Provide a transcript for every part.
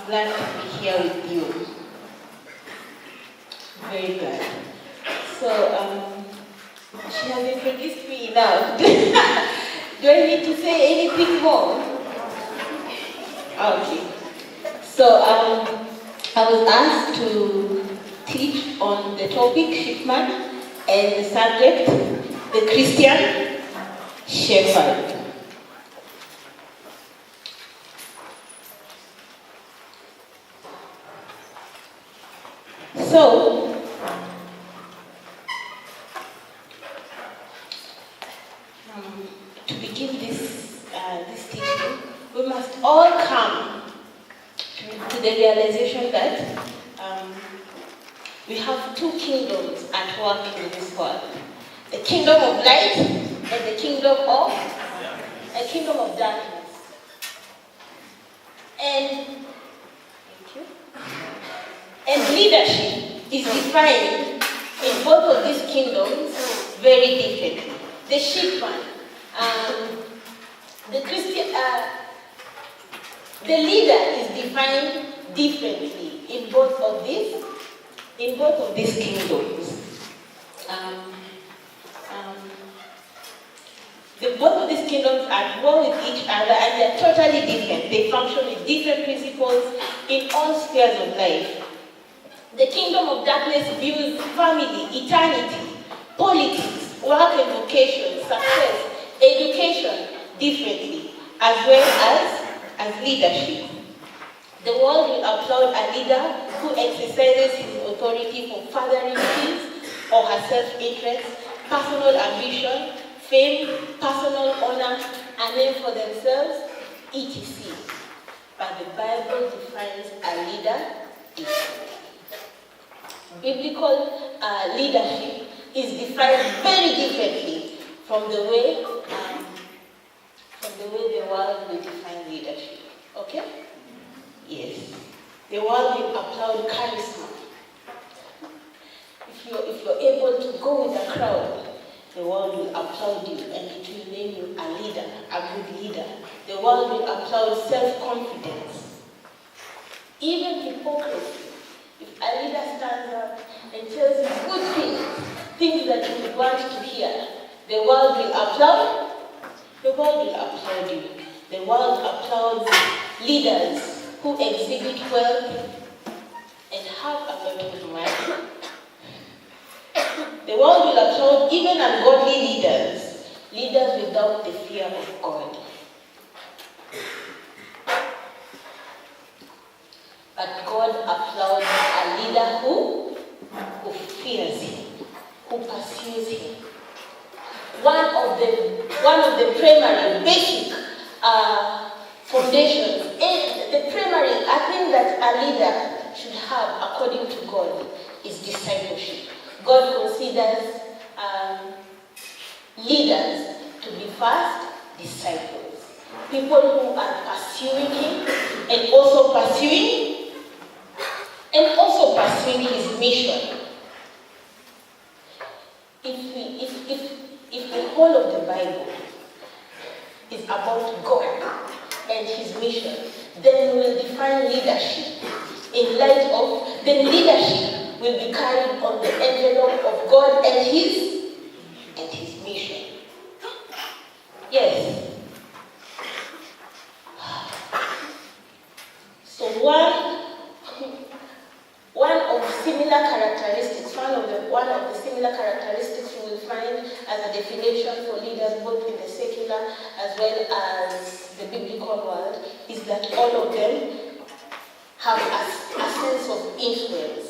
glad to be here with you. Very glad. So, she has introduced me now. Do I need to say anything more? Okay. So, I was asked to teach on the topic shipman and the subject, the Christian shepherd. So, to begin this teaching, we must all come to the realization that we have two kingdoms at work in this world: the kingdom of light and the kingdom of darkness. And leadership is defined in both of these kingdoms very differently. The sheepman, the leader is defined differently in both of these kingdoms. Both of these kingdoms are at war with each other, and they're totally different. They function with different principles in all spheres of life. The kingdom of darkness views family, eternity, politics, work and vocation, success, education differently, as well as leadership. The world will applaud a leader who exercises his authority for furthering his or her self-interest, personal ambition, fame, personal honor, and name for themselves, etc. But the Bible defines a leader differently. Biblical leadership is defined very differently from the way the world will define leadership. Okay? Yes. The world will applaud charisma. If you're able to go with the crowd, the world will applaud you and it will name you a leader, a good leader. The world will applaud self-confidence. Even hypocrisy. If a leader stands up and tells you good things that you would want to hear, the world will applaud. The world will applaud you. The world applauds leaders who exhibit wealth and have a lot of money. The world will applaud even ungodly leaders without the fear of God. But God applauds a leader who fears Him, who pursues Him. One of the primary, basic foundations, and the primary thing that a leader should have, according to God, is discipleship. God considers leaders to be first disciples, people who are pursuing Him and also pursuing His mission. If the whole of the Bible is about God and His mission, then we will define leadership in light of the leadership will be carried on the envelope of God and His mission. Yes. So one of the similar characteristics you will find as a definition for leaders both in the secular as well as the biblical world is that all of them have a sense of influence.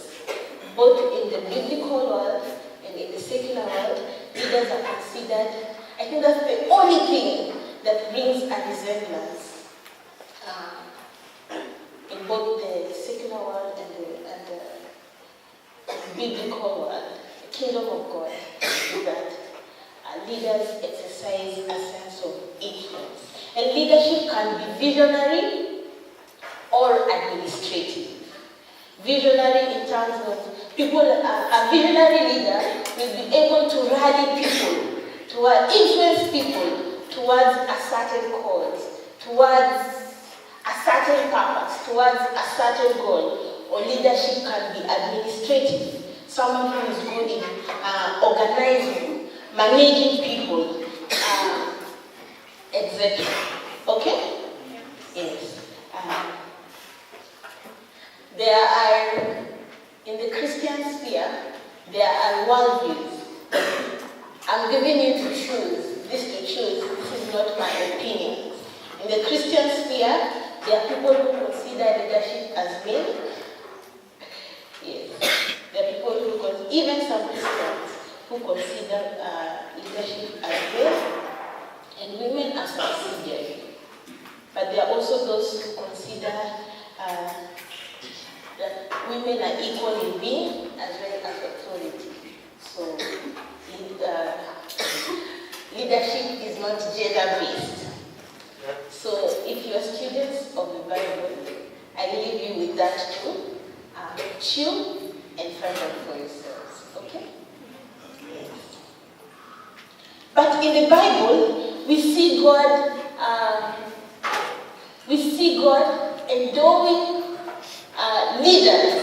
Both in the biblical world and in the secular world, leaders are considered, I think that's the only thing that brings a resemblance in both the secular world and the biblical world, the kingdom of God, is that leaders exercise a sense of influence. And leadership can be visionary or administrative. Visionary in terms of people, a visionary leader will be able to rally people, to influence people towards a certain cause, towards a certain certain purpose, towards a certain goal, or leadership can be administrative. Someone who is good in organizing, managing people, etc. Okay? Yes. There are, in the Christian sphere, there are worldviews. I'm giving you to choose. This is not my opinion. In the Christian sphere, there are people who consider leadership as men. Yes. There are people who consider, even some Christians, who consider leadership as men, and women as subsidiary. But there are also those who consider that women are equal in being as well as authority. So leadership is not gender-based. So if you are students of the Bible, I leave you with that too. Chew and find out for yourselves. Okay? Yes. But in the Bible, we see God endowing leaders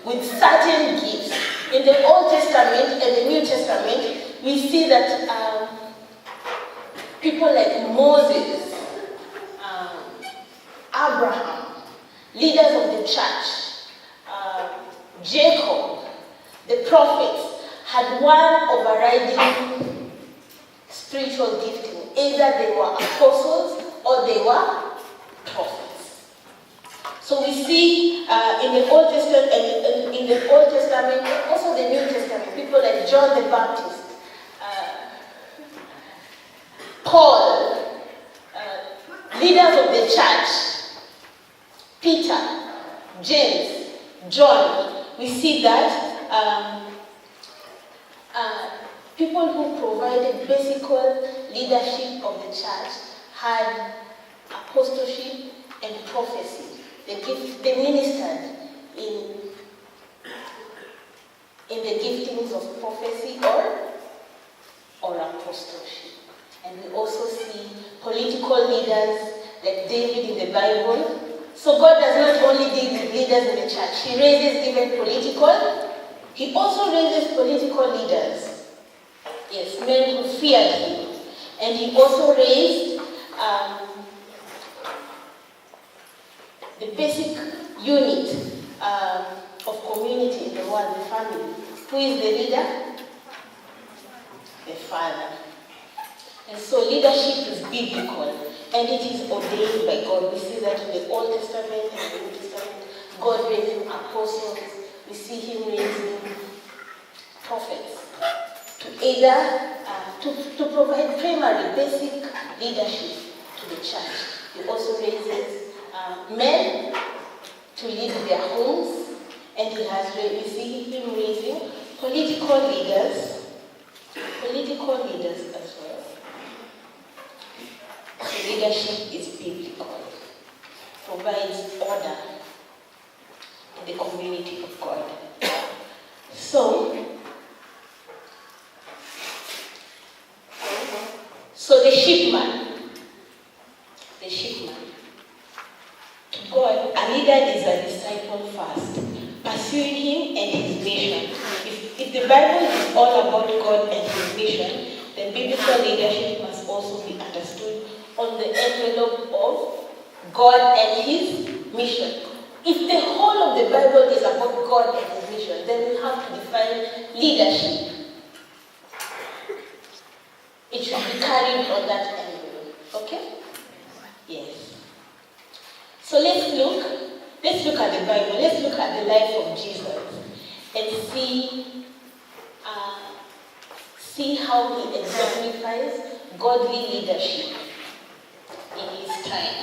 with certain gifts. In the Old Testament and the New Testament, we see that people like Moses, Abraham, leaders of the church, Jacob, the prophets, had one overriding spiritual gifting. Either they were apostles or they were prophets. So we see in the Old Testament and also the New Testament, people like John the Baptist, Paul, leaders of the church, Peter, James, John. We see that people who provided basic leadership of the church had apostleship and prophecy. They ministered in the giftings of prophecy or apostleship. And we also see political leaders like David in the Bible. So God does not only deal with leaders in the church. He raises even political. He also raises political leaders. Yes, men who feared him. And he also raised the basic unit of community in the world, the family. Who is the leader? The father. And so leadership is biblical. And it is ordained by God. We see that in the Old Testament and the New Testament. God raising apostles. We see him raising prophets to either to provide primary, basic leadership to the church. He also raises men to lead their homes, and we see him raising political leaders as well. So leadership is biblical, provides order in the community of God. So the sheepman. To God, a leader is a disciple first, pursuing him and his mission. If the Bible is all about God and his mission, then biblical leadership must also be understood on the envelope of God and his mission. If the whole of the Bible is about God and his mission, then we have to define leadership. It should be carried on that envelope. Okay? Yes. So let's look at the Bible. Let's look at the life of Jesus and see how he exemplifies godly leadership in his time.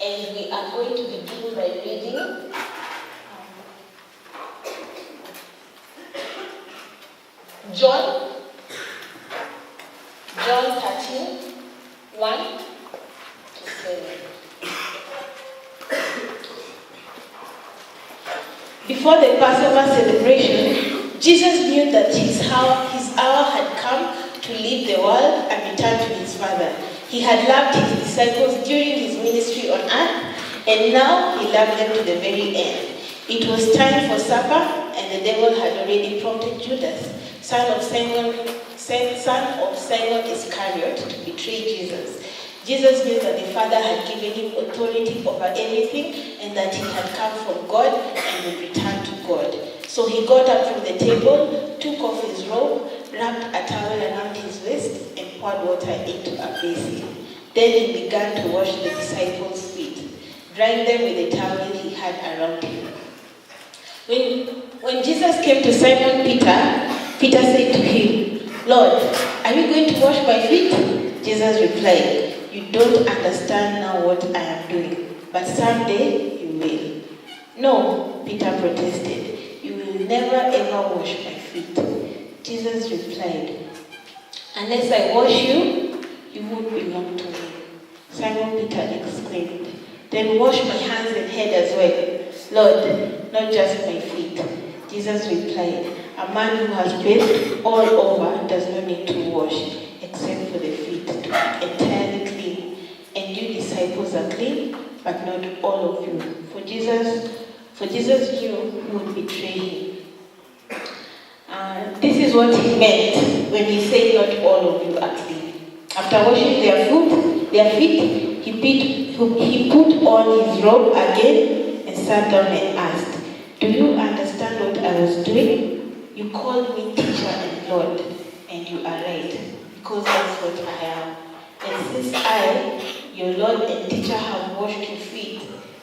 And we are going to begin by reading John 13, 1 to 7. Before the Passover celebration, Jesus knew that his hour had come to leave the world and return to his Father. He had loved his disciples during his ministry on earth, And now he loved them to the very end. It was time for supper, and the devil had already prompted Judas, son of Simon Iscariot, to betray Jesus. Jesus knew that the Father had given him authority over everything, and that he had come from God and would return to God. So he got up from the table, took off his robe, wrapped a towel around his waist, and poured water into a basin. Then he began to wash the disciples' feet, drying them with the towel he had around him. When Jesus came to Simon Peter, Peter said to him, "Lord, are you going to wash my feet?" Jesus replied, "You don't understand now what I am doing, but someday you will." "No," Peter protested, "you will never ever wash my feet." Jesus replied, "Unless I wash you, you won't belong to me." Simon Peter exclaimed, "Then wash my hands and head as well." "Lord, not just my feet." Jesus replied, "A man who has bathed all over does not need to wash, except for the feet, to be entirely clean. And you disciples are clean, but not all of you." For Jesus knew who would betray him. This is what he meant when he said not all of you are clean. After washing their feet, he put on his robe again and sat down and asked, "Do you understand what I was doing? You called me teacher and Lord, and you are right, because that's what I am. And since I, your Lord and teacher, have washed your feet,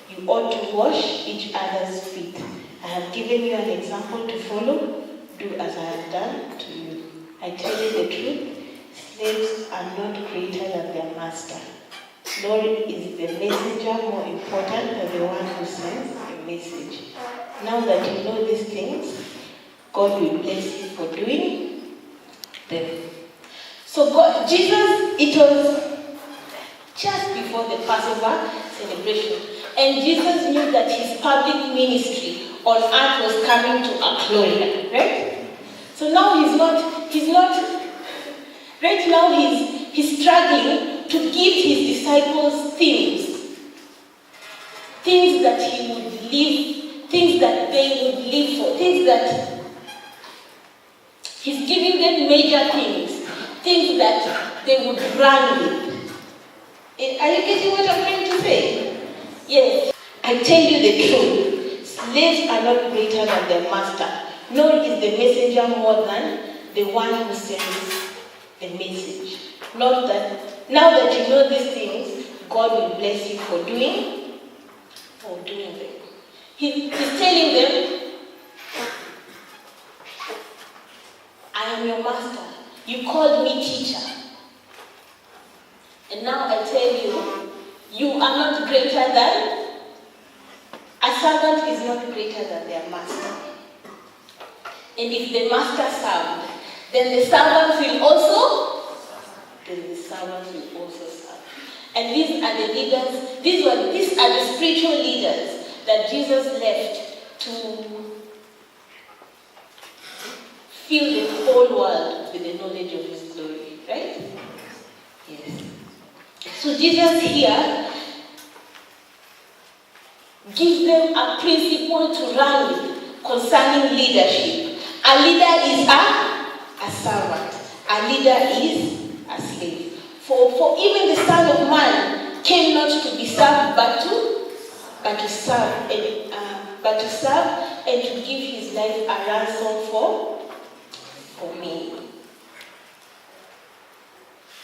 you ought to wash each other's feet. I have given you an example to follow. Do as I have done to you. I tell you the truth, slaves are not greater than their master. Nor is the messenger more important than the one who sends the message. Now that you know these things, God will bless you for doing them." So Jesus, it was just before the Passover celebration, and Jesus knew that his public ministry on earth was coming to a close, right? So now right now he's struggling to give his disciples things that he would live, things that they would live for, things that he's giving them major things that they would run with. Are you getting what I'm trying to say? Yes. I tell you the truth, slaves are not greater than their master, nor is the messenger more than the one who sends the message. Not that, now that you know these things, God will bless you for doing them. He's telling them, "I am your master. You called me teacher. And now I tell you, you are not greater than, a servant is not greater than their master. And if the master served, then the servant will also serve. And these are the leaders, these are the spiritual leaders that Jesus left to fill the whole world with the knowledge of his glory, right? Yes. So Jesus here gives them a principle to run with concerning leadership. A leader is a servant. A leader is a slave. For even the Son of Man came not to be served, but to serve and to give his life a ransom for me.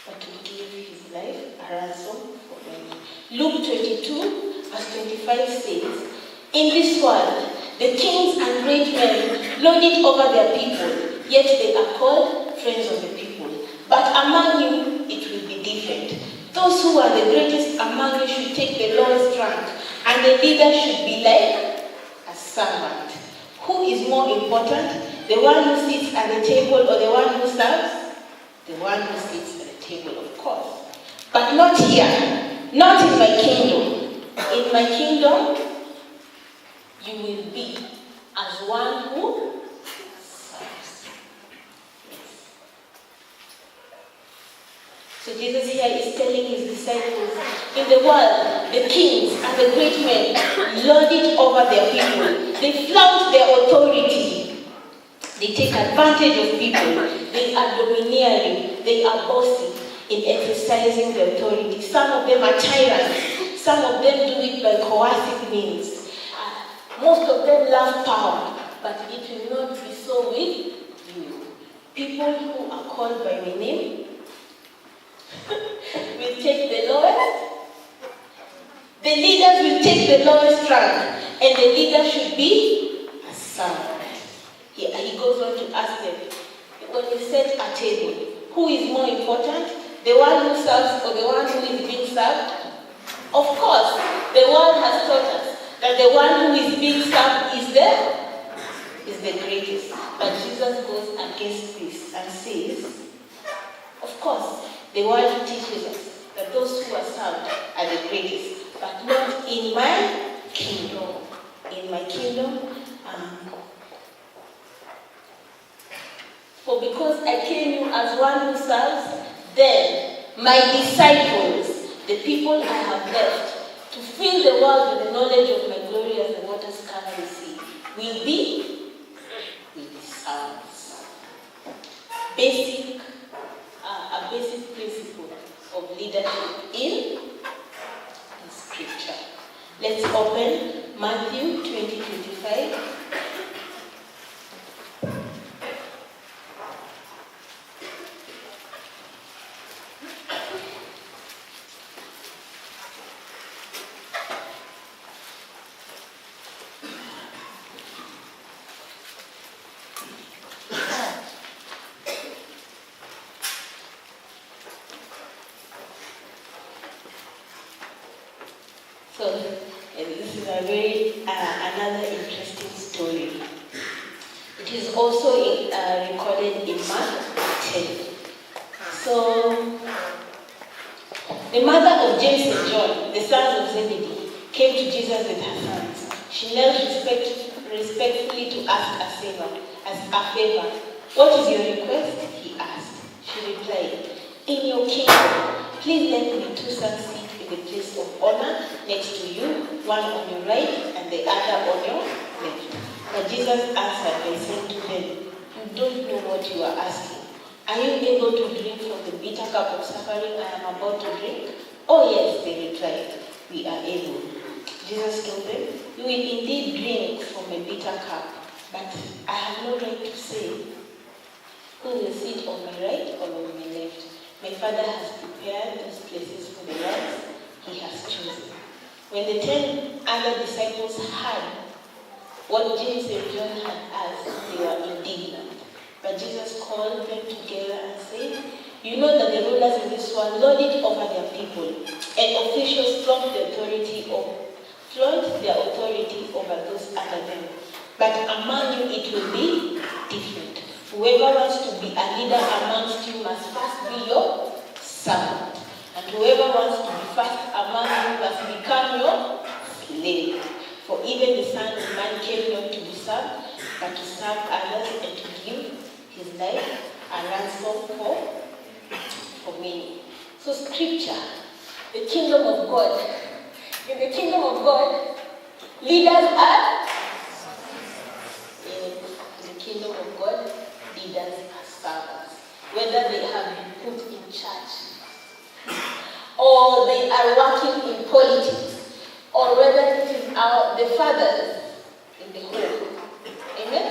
But to give his life a ransom for me. Luke 22, verse 25 says, "In this world, the kings and great men lord it over their people, yet they are called friends of the people. But among you, it will be different. Those who are the greatest among you should take the lowest rank, and the leader should be like a servant." Who is more important? The one who sits at the table or the one who serves? The one who sits at the table, of course. But not here. Not in my kingdom. In my kingdom, you will be as one who serves. Yes. So Jesus here is telling his disciples, in the world, the kings and the great men lord it over their people. They flaunt their authority. They take advantage of people. They are domineering. They are bossy in exercising their authority. Some of them are tyrants. Some of them do it by coercive means. Most of them love power, but it will not be so with you. People who are called by my name will take the lowest. The leaders will take the lowest rank, and the leader should be a servant. He goes on to ask them, when you set a table, who is more important? The one who serves or the one who is being served? Of course, the world has taught us that the one who is being served is the greatest. But Jesus goes against this and says, of course, the world teaches us that those who are served are the greatest, but not in my kingdom. In my kingdom, for because I came you as one who serves, then my disciples, the people I have left, to fill the world with the knowledge of my glory as the waters cover the sea, will be servants. A basic principle of leadership in Scripture. Let's open Matthew 20:25. So, this is another interesting story. It is also recorded in Mark 10. So, the mother of James and John, the sons of Zebedee, came to Jesus with her sons. She knelt respectfully to ask a favor. What is your request? He asked. She replied, in your kingdom, please let me 2 sons sit in the place of honor next to you, one on your right and the other on your left. But Jesus answered by saying to them, you don't know what you are asking. Are you able to drink from the bitter cup of suffering I am about to drink? Oh yes, they replied, we are able. Jesus told them, you will indeed drink from a bitter cup, but I have no right to say who will sit on my right or on my left. My Father has prepared those places for the ones he has chosen. When the 10 other disciples heard what James and John had asked, they were indignant. But Jesus called them together and said, you know that the rulers in this world lord it over their people, and officials flaunt their authority over those under them. But among you it will be different. Whoever wants to be a leader amongst you must first be your servant. And whoever wants to be first among you must become your slave. For even the Son of Man came not to be served, but to serve others and to give his life a ransom for many. So Scripture, the kingdom of God. In the kingdom of God, leaders are in the kingdom of God, leaders are servants. Whether they have been put in church, or they are working in politics, or whether it is the fathers in the home. Amen?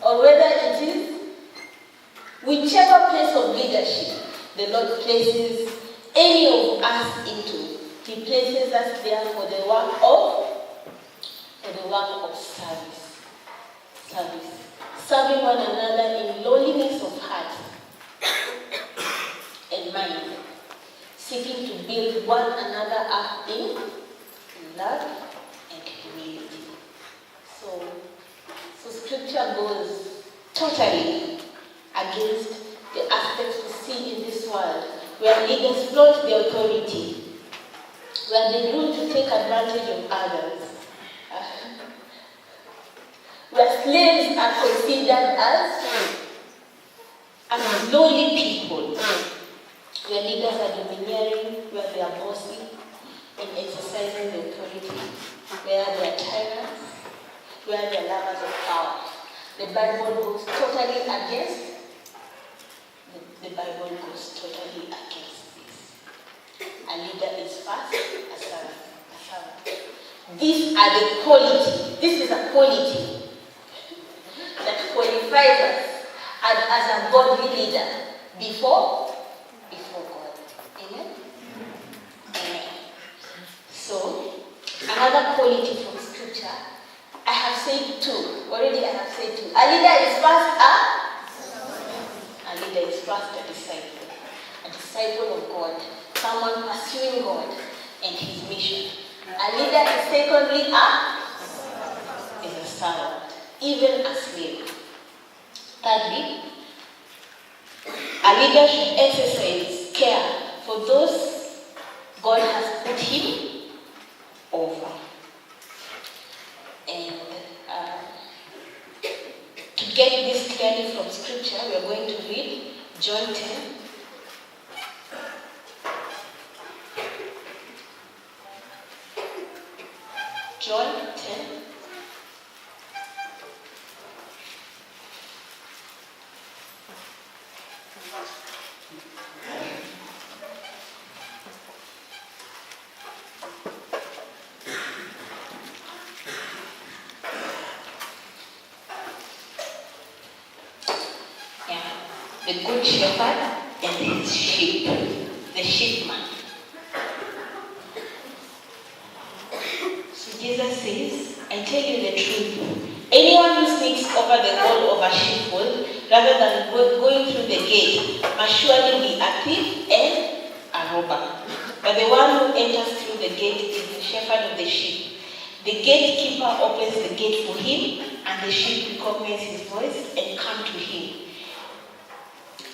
Or whether it is whichever place of leadership the Lord places any of us into, he places us there for the work of service. Serving one another in lowliness of heart and mind, seeking to build one another up in love and humility. So Scripture goes totally against the aspects we see in this world, where leaders flaunt their authority, where they rule to take advantage of others, where slaves are considered as lowly people, where leaders are domineering, where they are bossy, in exercising the authority, where they are tyrants, where they are lovers of power. The Bible goes totally against. The Bible goes totally against this. A leader is first, a servant. These are the quality. This is a quality that qualifies us as a godly leader before God. Amen? Amen. So, another quality from scripture, I have said two. Already I have said two. A leader is first a leader is first a disciple. A disciple of God. Someone pursuing God and his mission. A leader is secondly a servant, even a slave. Thirdly, a leader should exercise care for those God has put him over. And to get this clearly from scripture, we are going to read John 10. John 10. The good shepherd and his sheep, the sheepman. So Jesus says, I tell you the truth. Anyone who sneaks over the wall of a sheepfold rather than going through the gate must surely be a thief and a robber. But the one who enters through the gate is the shepherd of the sheep. The gatekeeper opens the gate for him, and the sheep recognize his voice and come to him.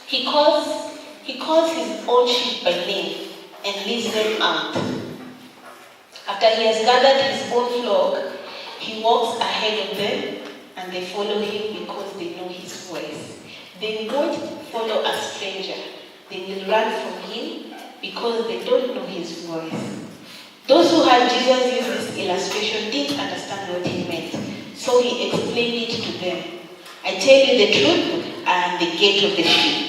He calls his own sheep by name and leads them out. After he has gathered his own flock, he walks ahead of them and they follow him because they know his voice. They won't follow a stranger. They will run from him because they don't know his voice. Those who heard Jesus use this illustration didn't understand what he meant, so he explained it to them. I tell you the truth, I am the gate of the sheep.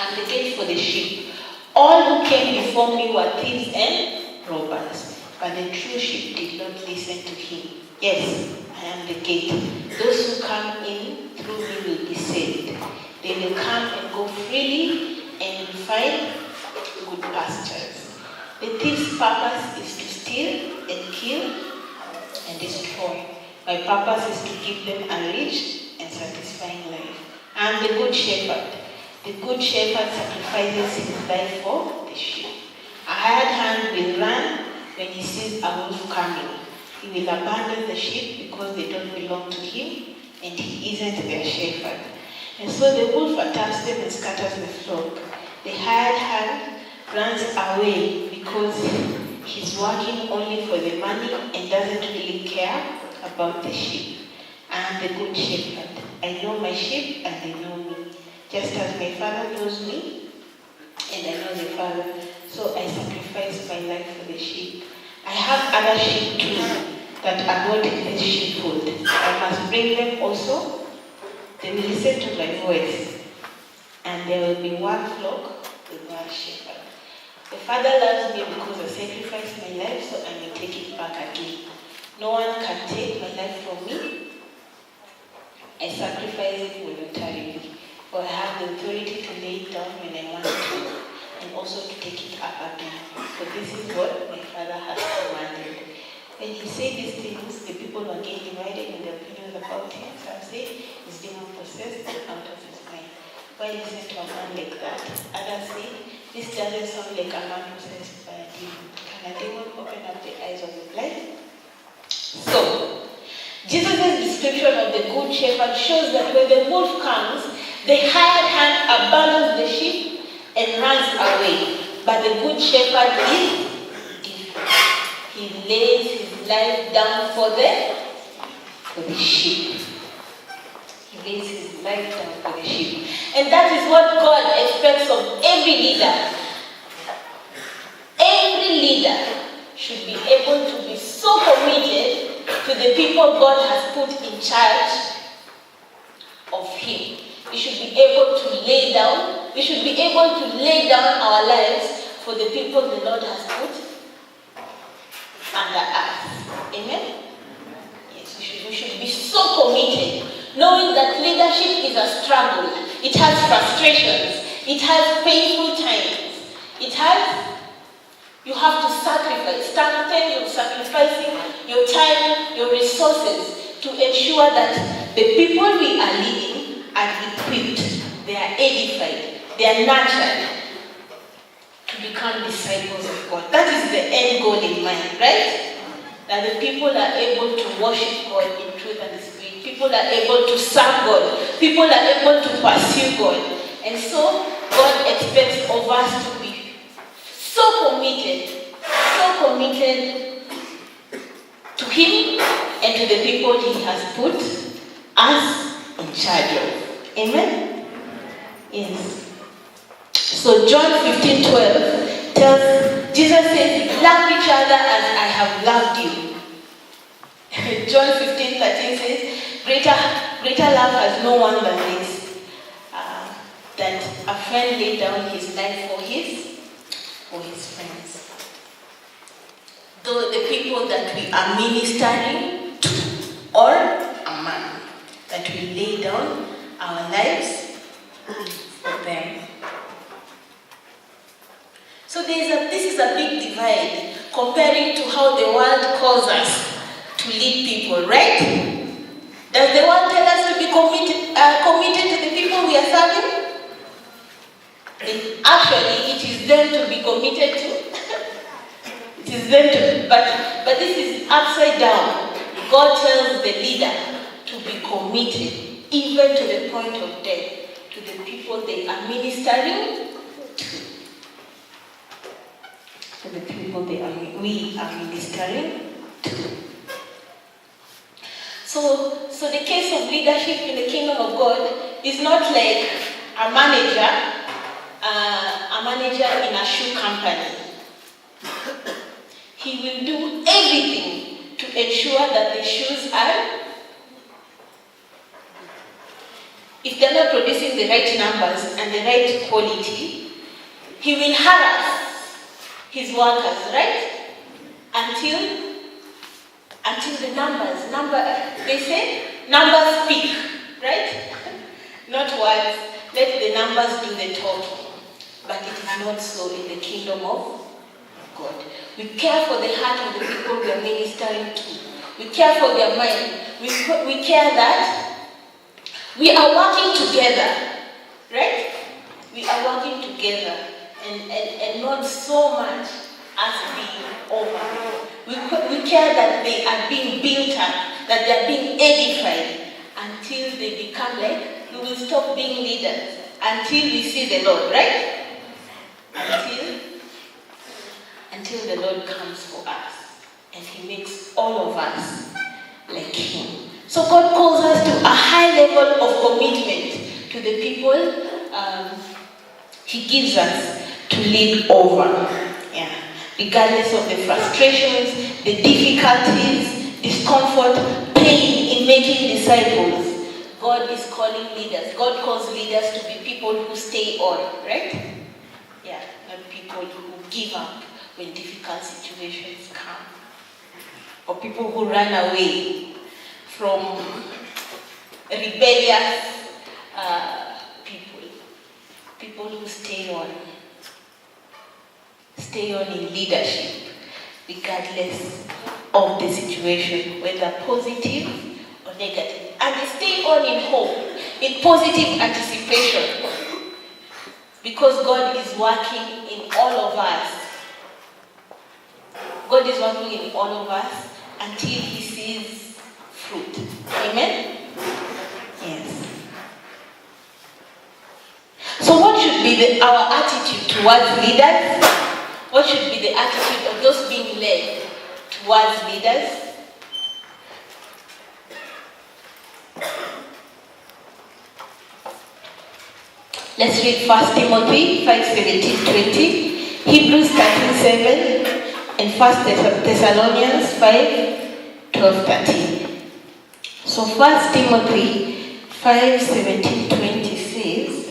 I am the gate for the sheep. All who came before me were thieves and robbers, but the true sheep did not listen to him. Yes, I am the gate. Those who come in through me will be saved. They will come and go freely and will find good pastures. The thief's purpose is to steal and kill and destroy. My purpose is to give them a rich and satisfying life. I am the good shepherd. The good shepherd sacrifices his life for the sheep. A hired hand will run when he sees a wolf coming. He will abandon the sheep because they don't belong to him and he isn't their shepherd. And so the wolf attacks them and scatters the flock. The hired hand runs away because he's working only for the money and doesn't really care about the sheep. I am the good shepherd. I know my sheep and they know me. Just as my Father knows me and I know the Father, so I sacrifice my life for the sheep. I have other sheep too that are not in this sheepfold. I must bring them also. They will listen to my voice, and there will be one flock with one shepherd. The Father loves me because I sacrificed my life so I may take it back again. No one can take my life from me. I sacrifice it voluntarily, for I have the authority to lay it down when I want to, and also to take it up again. So this is what my Father has commanded. When he said these things, the people were again divided in their opinions about him. Some say he's demon-possessed and out of his mind. Why listen to a man like that? Others say, this doesn't sound like a man possessed by a demon. Can a demon open up the eyes of the blind? So, Jesus' description of the good shepherd shows that when the wolf comes, the hired hand abandons the sheep and runs away. But the good shepherd is different. He lays his life down for the sheep. He lays his life down for the sheep. And that is what God expects of every leader. Every leader should be able to be so committed to the people God has put in charge of him. We should be able to lay down our lives for the people the Lord has put under us. Amen? Yes, we should be so committed, knowing that leadership is a struggle. It has frustrations. It has painful times. You have to sacrifice. Sometimes you're sacrificing your time, your resources to ensure that the people we are leading are equipped, they are edified, they are nurtured to become disciples of God. That is the end goal in mind, right? That the people are able to worship God in truth and spirit. People are able to serve God. People are able to pursue God. And so, God expects of us to be so committed to him and to the people he has put us in charge of. Amen? Yes. So John 15:12 tells, Jesus says, love each other as I have loved you. John 15:13 says, greater love has no one than this, that a friend laid down his life for his friends. Though the people that we are ministering to, or a man, that we lay down our lives for them. So this is a big divide comparing to how the world calls us to lead people, right? Does the world tell us to be committed to the people we are serving? Actually, it is them to be committed to. It is them to, but this is upside down. God tells the leader to be committed, even to the point of death, to the people they are ministering to. To the people we are ministering to. So the case of leadership in the kingdom of God is not like a manager in a shoe company. He will do everything to ensure that the shoes are, if they're not producing the right numbers and the right quality, he will harass his workers, right? Until the they say numbers speak, right? Not words. Let the numbers do the talking. But it is not so in the kingdom of God. We care for the heart of the people we are ministering to. We care for their mind. We care that we are working together, right? We are working together and not so much as being over. We care that they are being built up, that they are being edified until they become like, we will stop being leaders until we see the Lord, right? Until the Lord comes for us and he makes all of us like him. So God calls us to a high level of commitment to the people he gives us to lead over. Yeah. Regardless of the frustrations, the difficulties, discomfort, pain in making disciples, God is calling leaders. God calls leaders to be people who stay on, right? Yeah, not people who give up when difficult situations come. Or people who run away from rebellious people. People who stay on in leadership, regardless of the situation, whether positive or negative. And they stay on in hope, in positive anticipation. Because God is working in all of us. God is working in all of us until he sees fruit. Amen? Yes. So what should be our attitude towards leaders? What should be the attitude of those being led towards leaders? Let's read 1 Timothy 5:17-20, Hebrews 13:7, in 1 Thessalonians 5:12-13. So 1 Timothy 5:17-20 says,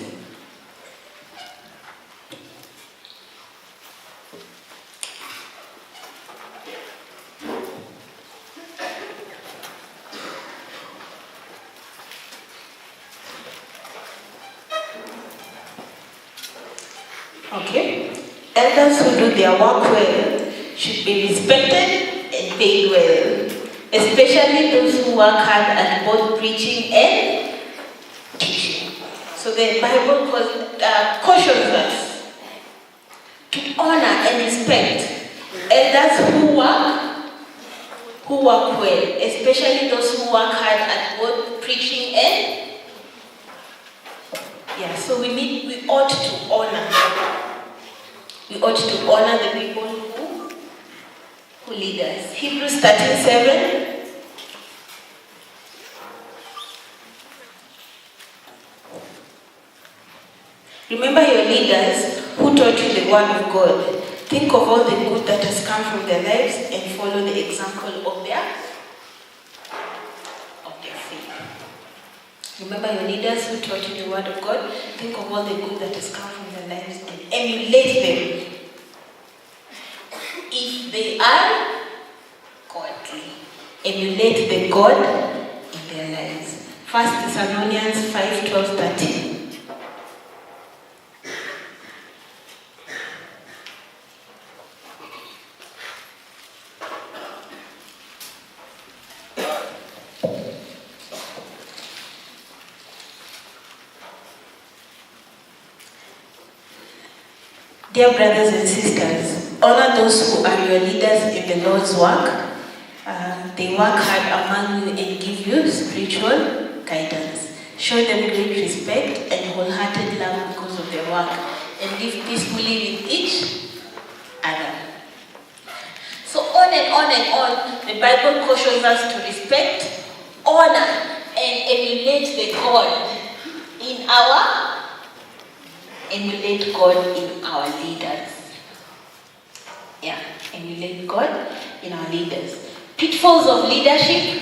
okay, elders who do their work well should be respected and paid well, especially those who work hard at both preaching and teaching. So the Bible cautions us to honor and respect elders who work well, especially those who work hard at both preaching and so we ought to honor. We ought to honor the people who lead us. Hebrews 13:7. Remember your leaders who taught you the word of God. Think of all the good that has come from their lives and follow the example of their faith. Remember your leaders who taught you the word of God. Think of all the good that has come from their lives and emulate them. If they are godly, emulate the God in their lives. 1 Thessalonians 5:12-13. Dear brothers and sisters, honor those who are your leaders in the Lord's work. They work hard among you and give you spiritual guidance. Show them great respect and wholehearted love because of their work, and live peacefully with each other. So on and on and on, the Bible cautions us to respect, honor, and emulate the God in our leaders. Emulate God in our leaders. Pitfalls of leadership.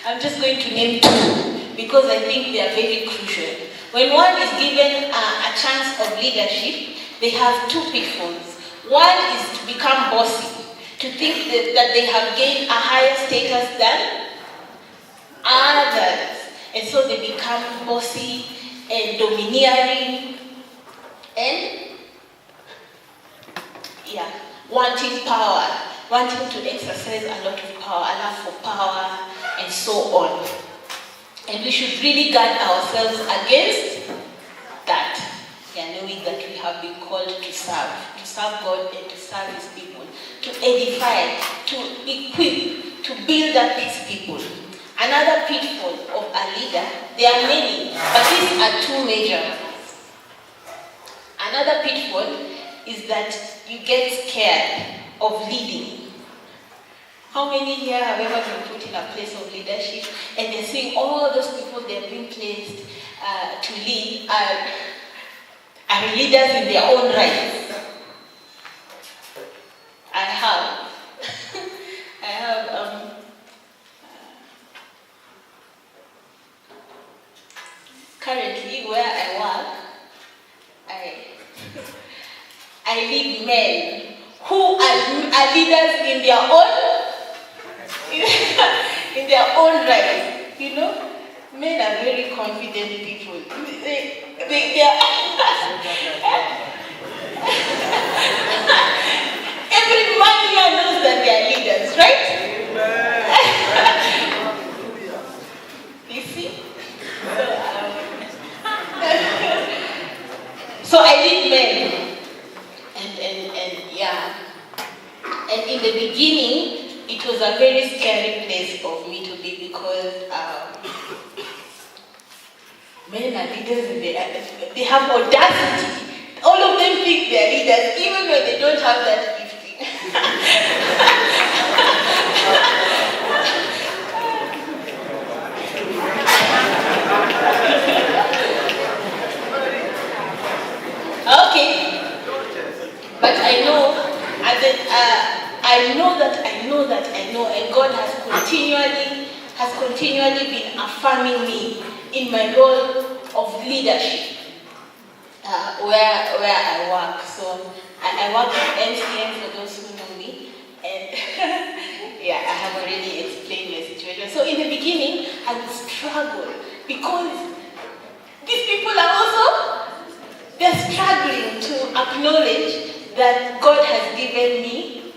I'm just going to name two because I think they are very crucial. When one is given a chance of leadership, they have two pitfalls. One is to become bossy, to think that they have gained a higher status than others. And so they become bossy and domineering and wanting power, wanting to exercise a lot of power, a love for power, and so on. And we should really guard ourselves against that. Knowing that we have been called to serve God and to serve His people, to edify, to equip, to build up His people. Another pitfall of a leader, there are many, but these are two major ones. Another pitfall is that you get scared of leading. How many here have ever been put in a place of leadership and they're seeing all those people they have been placed to lead are leaders in their own right? I have. Currently, where I work, I lead men who are leaders in their own right. Men are very confident people. They are every man here knows that they are leaders, right? You see? So I lead men, and in the beginning, it was a very scary place for me to be because men are leaders and they have audacity. All of them think they are leaders, even when they don't have that gifting. Okay, but I know at the said, I know, and God has continually been affirming me in my role of leadership where I work. So I work at MCM for those who know me, and yeah, I have already explained my situation. So in the beginning, I would struggle because these people are also, they're struggling to acknowledge that God has given me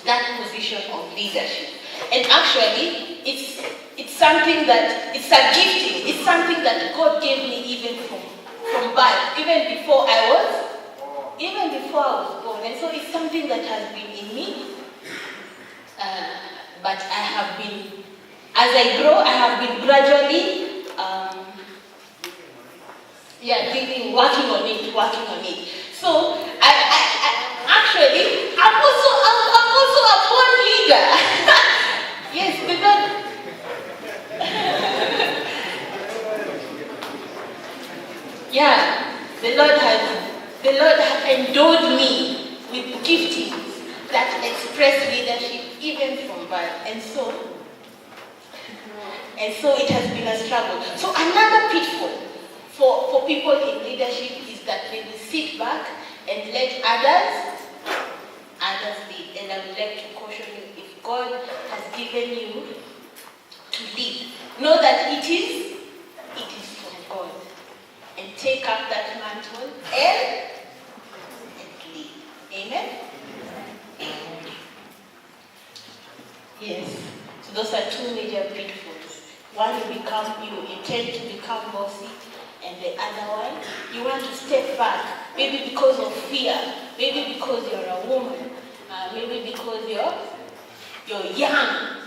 that position of leadership. And actually, it's something that, it's a gifting. It's something that God gave me even from birth, even before I was born. And so it's something that has been in me. But I have been, as I grow, I have been gradually working on it. So actually, I'm also a born leader. Yes, the Lord has endowed me with giftings that express leadership even from birth, and so it has been a struggle. So another pitfall for people in leadership is that they will sit back and let others lead. And I would like to caution you, if God has given you to lead, know that it is from God. And take up that mantle and lead. Amen? Yes. So those are two major pitfalls. One, you tend to become bossy, and the other one, you want to step back, maybe because of fear, maybe because you're a woman, maybe because you're young,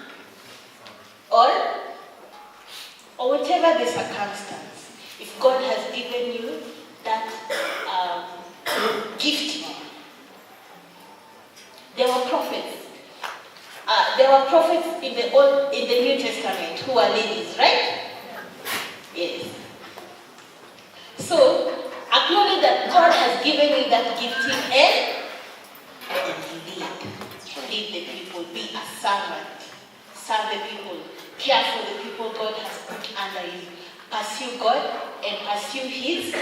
or whatever the circumstance. If God has given you that gift, there were prophets. There were prophets in the New Testament who are ladies, right? Yes. So acknowledge that God has given you that gifting and lead the people. Be a servant. Serve the people. Care for the people God has put under you. Pursue God and pursue His